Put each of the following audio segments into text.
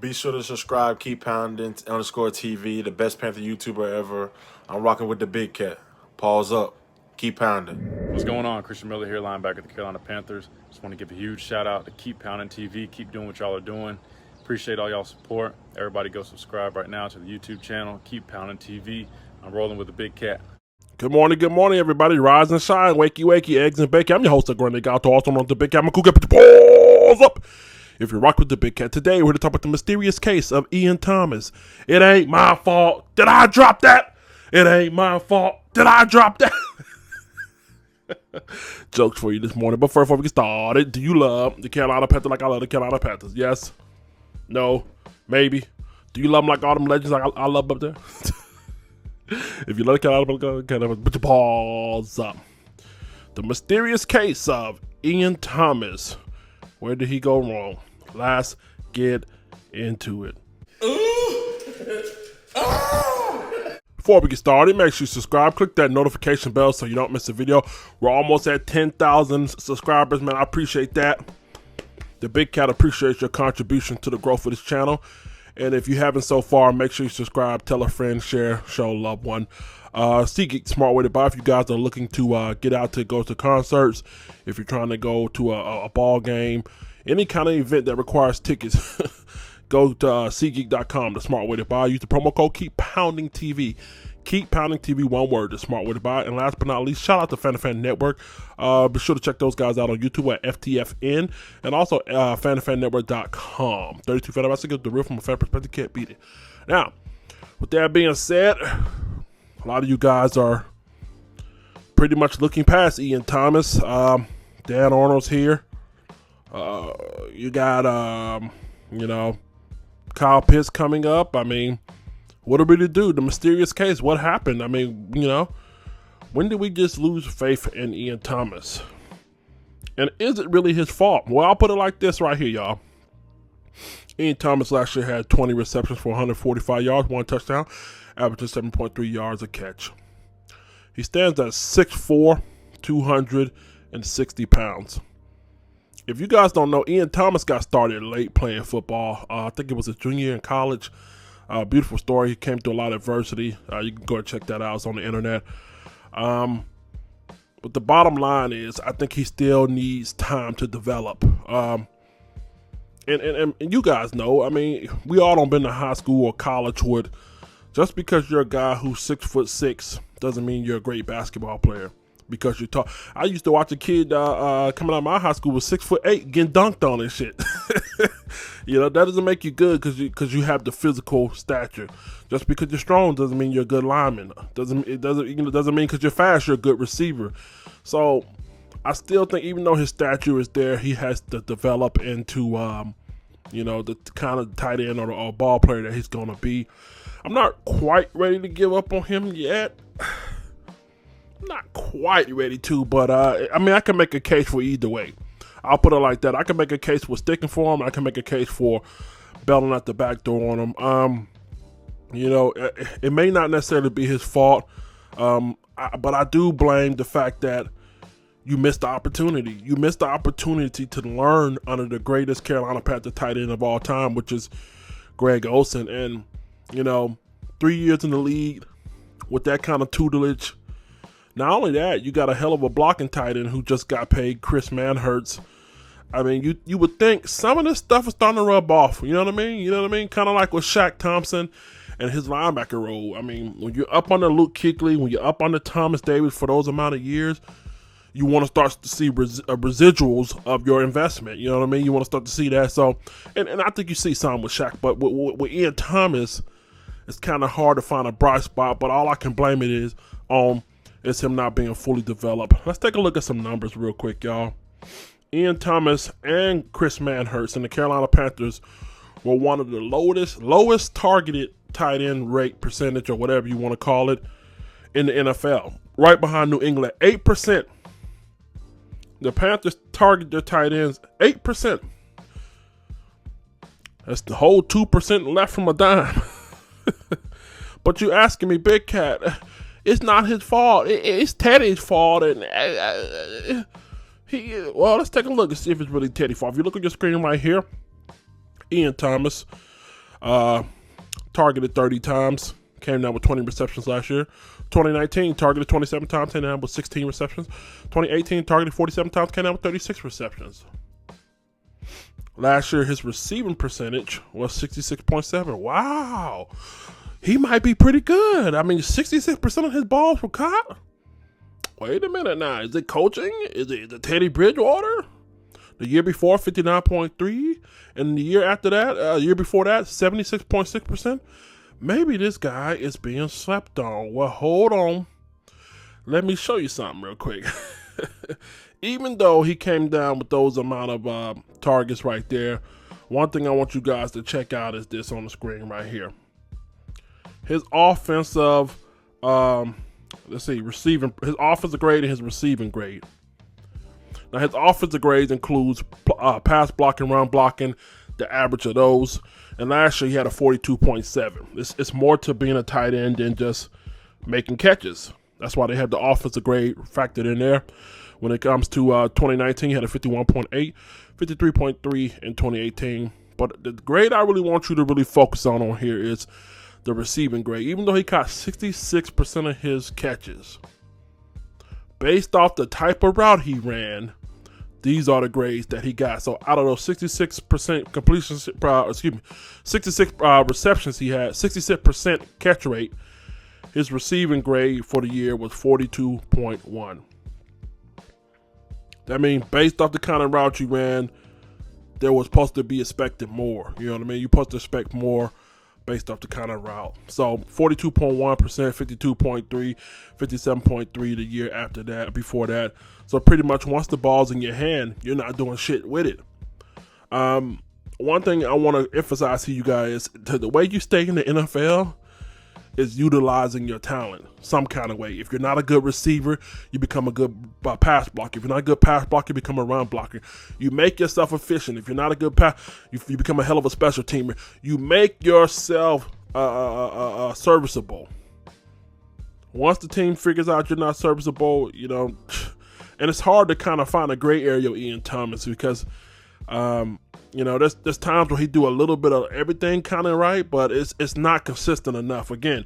Be sure to subscribe, keep pounding, _TV, the best Panther YouTuber ever. I'm rocking with the big cat. Pause up. Keep pounding. What's going on? Christian Miller here, linebacker of the Carolina Panthers. Just want to give a huge shout out to Keep Pounding TV. Keep doing what y'all are doing. Appreciate all y'all support. Everybody go subscribe right now to the YouTube channel, Keep Pounding TV. I'm rolling with the big cat. Good morning, everybody. Rise and shine, wakey, eggs and bacon. I'm your host, Greg Olsen, also on the big cat. I'm cool. Put your paws up. If you rock with the big cat, today we're going to talk about the mysterious case of Ian Thomas. It ain't my fault. Did I drop that? It ain't my fault. Did I drop that? Jokes for you this morning. But first, before we get started, do you love the Carolina Panthers like I love the Carolina Panthers? Yes? No? Maybe? Do you love them like all them legends like I love them up there? If you love the Carolina, put your paws up. The mysterious case of Ian Thomas. Where did he go wrong? Let's get into it. Before we get started, make sure you subscribe. Click that notification bell so you don't miss a video. We're almost at 10,000 subscribers, man. I appreciate that. The big cat appreciates your contribution to the growth of this channel. And if you haven't so far, make sure you subscribe, tell a friend, share, show a loved one. SeatGeek, smart way to buy. If you guys are looking to get out to go to concerts, if you're trying to go to a ball game, any kind of event that requires tickets, go to SeatGeek.com, the smart way to buy. Use the promo code Keep Pounding TV. Keep Pounding TV, one word, the smart way to buy. And last but not least, shout out to Fan Network. Be sure to check those guys out on YouTube at FTFN and also FanFanNetwork.com. 32 fan advice, the real from a fan perspective, can't beat it. Now, with that being said, a lot of you guys are pretty much looking past Ian Thomas. Dan Arnold's here. You got, Kyle Pitts coming up. I mean, what are we to do? The mysterious case. What happened? I mean, when did we just lose faith in Ian Thomas? And is it really his fault? Well, I'll put it like this right here, y'all. Ian Thomas last year had 20 receptions for 145 yards, 1 touchdown, averaging 7.3 yards a catch. He stands at 6'4", 260 pounds. If you guys don't know, Ian Thomas got started late playing football. I think it was his junior year in college. Beautiful story. He came through a lot of adversity. You can go and check that out. It's on the internet. But the bottom line is, I think he still needs time to develop. And you guys know, I mean, we all don't been to high school or college with, just because you're a guy who's 6'6" doesn't mean you're a great basketball player. Because you're tall. I used to watch a kid coming out of my high school with 6'8" getting dunked on and shit. That doesn't make you good because you have the physical stature. Just because you're strong doesn't mean you're a good lineman. It doesn't mean because you're fast you're a good receiver. So I still think even though his stature is there, he has to develop into the kind of tight end or ball player that he's gonna be. I'm not quite ready to give up on him yet. Not quite ready to, but I mean, I can make a case for either way. I'll put it like that. I can make a case for sticking for him. I can make a case for bailing out the back door on him. It may not necessarily be his fault, but I do blame the fact that you missed the opportunity. You missed the opportunity to learn under the greatest Carolina Panther tight end of all time, which is Greg Olsen. And 3 years in the league with that kind of tutelage. Not only that, you got a hell of a blocking tight end who just got paid, Chris Manhertz. I mean, you would think some of this stuff is starting to rub off. You know what I mean? Kind of like with Shaq Thompson and his linebacker role. I mean, when you're up under Luke Kuechly, when you're up under Thomas Davis for those amount of years, you want to start to see residuals of your investment. You know what I mean? You want to start to see that. So, and I think you see some with Shaq, but with Ian Thomas, it's kind of hard to find a bright spot. But all I can blame it is on him not being fully developed. Let's take a look at some numbers real quick, y'all. Ian Thomas and Chris Manhertz and the Carolina Panthers were one of the lowest targeted tight end rate percentage, or whatever you want to call it, in the NFL. Right behind New England, 8%. The Panthers target their tight ends 8%. That's the whole 2% left from a dime. But you asking me, Big Cat, it's not his fault. It's Teddy's fault. And let's take a look and see if it's really Teddy's fault. If you look at your screen right here, Ian Thomas, Targeted 30 times, came down with 20 receptions last year. 2019 targeted 27 times, came down with 16 receptions. 2018 targeted 47 times, came down with 36 receptions. Last year, his receiving percentage was 66.7. Wow. He might be pretty good. I mean, 66% of his balls were caught. Wait a minute now. Is it coaching? Is it the Teddy Bridgewater? The year before, 59.3. And the year after that, year before that, 76.6%. Maybe this guy is being slept on. Well, hold on. Let me show you something real quick. Even though he came down with those amount of targets right there, one thing I want you guys to check out is this on the screen right here. His offensive, receiving, his offensive grade and his receiving grade. Now, his offensive grades includes pass blocking, run blocking, the average of those. And last year, he had a 42.7. It's more to being a tight end than just making catches. That's why they have the offensive grade factored in there. When it comes to 2019, he had a 51.8, 53.3 in 2018. But the grade I really want you to really focus on here is the receiving grade. Even though he caught 66% of his catches, based off the type of route he ran, these are the grades that he got. So out of those 66% completion, 66 receptions he had, 66% catch rate, his receiving grade for the year was 42.1. That means based off the kind of route you ran, there was supposed to be expected more. You know what I mean? You're supposed to expect more based off the kind of route. So 42.1%, 52.3, 57.3 the year after that, before that. So pretty much once the ball's in your hand, you're not doing shit with it. One thing I want to emphasize to you guys, the way you stay in the NFL is utilizing your talent some kind of way. If you're not a good receiver, you become a good pass blocker. If you're not a good pass blocker, you become a run blocker. You make yourself efficient. If you're not a good pass, you become a hell of a special teamer. You make yourself serviceable. Once the team figures out you're not serviceable, you know, and it's hard to kind of find a gray area with Ian Thomas because, you know, there's times where he do a little bit of everything kind of right, but it's not consistent enough. Again,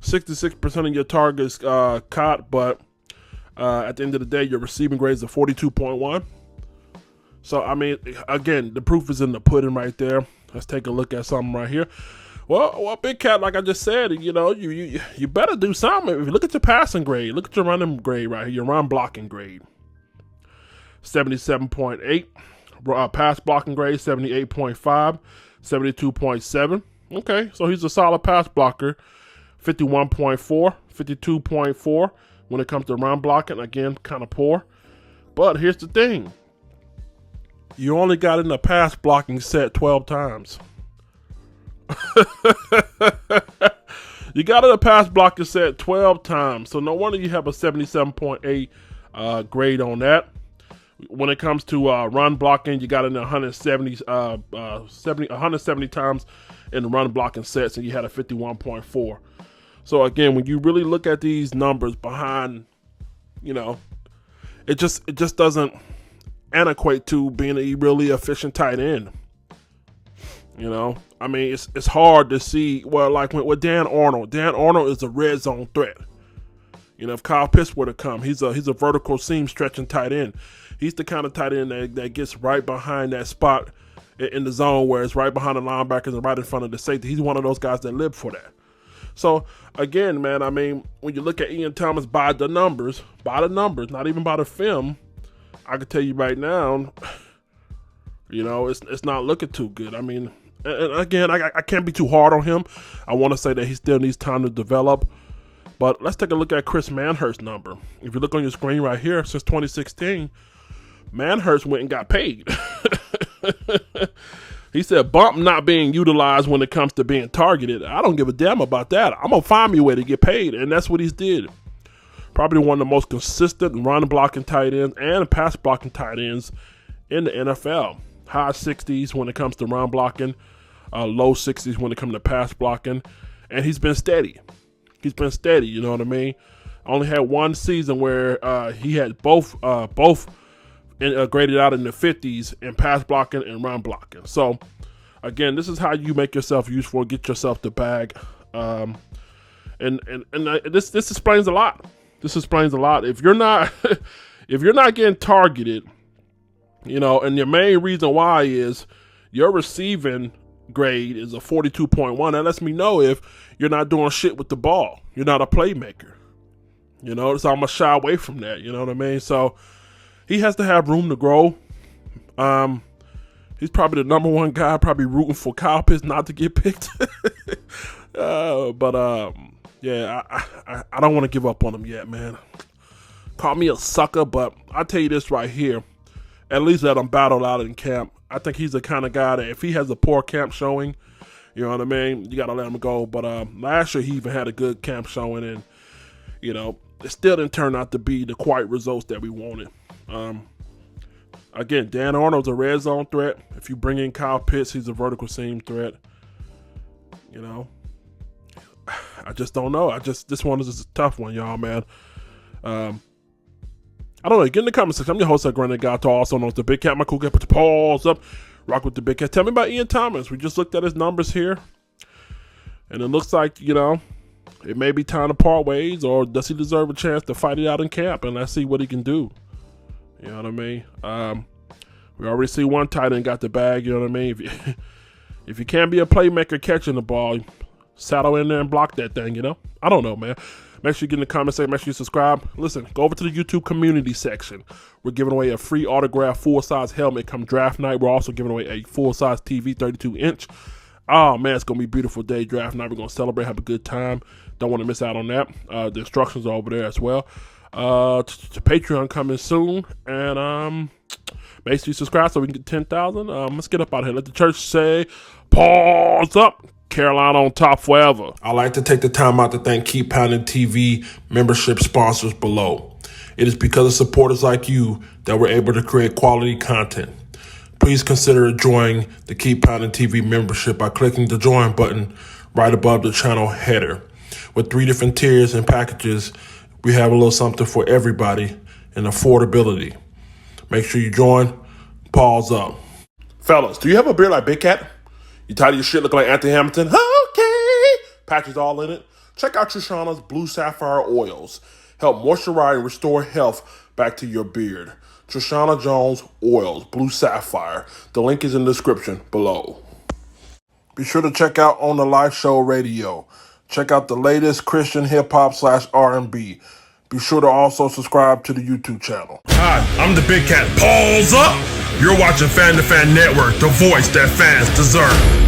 66% of your targets caught, but at the end of the day, your receiving grade is a 42.1. So, I mean, again, the proof is in the pudding right there. Let's take a look at something right here. Well, Big Cat, like I just said, you know, you better do something. If you look at your passing grade, look at your running grade right here, your run blocking grade, 77.8. Pass blocking grade, 78.5, 72.7. Okay, so he's a solid pass blocker. 51.4, 52.4 when it comes to run blocking. Again, kind of poor. But here's the thing. You only got in the pass blocking set 12 times. You got in the pass blocking set 12 times. So no wonder you have a 77.8 grade on that. When it comes to run blocking, you got in 170 times in the run blocking sets, and you had a 51.4. So again, when you really look at these numbers behind, you know, it just doesn't equate to being a really efficient tight end. You know, I mean, it's hard to see. Well, like with Dan Arnold is a red zone threat. You know, if Kyle Pitts were to come, he's a vertical seam stretching tight end. He's the kind of tight end that gets right behind that spot in the zone where it's right behind the linebackers and right in front of the safety. He's one of those guys that live for that. So, again, man, I mean, when you look at Ian Thomas by the numbers, not even by the film, I can tell you right now, you know, it's not looking too good. I mean, and again, I can't be too hard on him. I want to say that he still needs time to develop. But let's take a look at Chris Manhurst's number. If you look on your screen right here, since 2016, Manhurst went and got paid. He said, bump not being utilized when it comes to being targeted. I don't give a damn about that. I'm going to find me a way to get paid. And that's what he did. Probably one of the most consistent run blocking tight ends and pass blocking tight ends in the NFL. High 60s when it comes to run blocking. Low 60s when it comes to pass blocking. And he's been steady. You know what I mean? I only had one season where he had both graded out in the 50s in pass blocking and run blocking. So, again, this is how you make yourself useful, get yourself the bag. This explains a lot. This explains a lot. If you're not if you're not getting targeted, and your main reason why is your receiving grade is a 42.1, that lets me know if you're not doing shit with the ball. You're not a playmaker. So I'm gonna shy away from that. You know what I mean? So he has to have room to grow. He's probably the number one guy, probably rooting for Kyle Pitts not to get picked. Yeah, I don't want to give up on him yet, man. Call me a sucker, but I'll tell you this right here. At least let him battle out in camp. I think he's the kind of guy that if he has a poor camp showing, you know what I mean, you got to let him go. But last year he even had a good camp showing, and, it still didn't turn out to be the quiet results that we wanted. Again, Dan Arnold's a red zone threat. If you bring in Kyle Pitts, he's a vertical seam threat. I just don't know. This one is just a tough one, y'all, man. I don't know. Get in the comment section. I'm your host, Granite Guy. Also known as the Big Cat. My cool guy. Put your paws up. Rock with the Big Cat. Tell me about Ian Thomas. We just looked at his numbers here, and it looks like it may be time to part ways, or does he deserve a chance to fight it out in camp? And let's see what he can do. You know what I mean? We already see one tight end got the bag. You know what I mean? If you can't be a playmaker catching the ball, saddle in there and block that thing. I don't know, man. Make sure you get in the comment section. Make sure you subscribe. Listen, go over to the YouTube community section. We're giving away a free autographed full-size helmet come draft night. We're also giving away a full-size TV, 32-inch. Oh, man, it's going to be a beautiful day draft night. We're going to celebrate, have a good time. Don't want to miss out on that. The instructions are over there as well. Patreon coming soon. And make sure you subscribe so we can get 10,000. Let's get up out of here. Let the church say, pause up. Carolina on top forever. I'd like to take the time out to thank Keep Pounding TV membership sponsors below. It is because of supporters like you that we're able to create quality content. Please consider joining the Keep Pounding TV membership by clicking the join button right above the channel header. With 3 different tiers and packages, we have a little something for everybody and affordability. Make sure you join. Pause up. Fellas, do you have a beard like Big Cat? You tired of your shit looking like Anthony Hamilton? Okay. Patches all in it. Check out Trishana's Blue Sapphire Oils. Help moisturize and restore health back to your beard. Trishana Jones Oils, Blue Sapphire. The link is in the description below. Be sure to check out On the Live Show Radio. Check out the latest Christian hip-hop / R&B. Be sure to also subscribe to the YouTube channel. Hi, I'm the Big Cat. Pause up! You're watching Fan to Fan Network, the voice that fans deserve.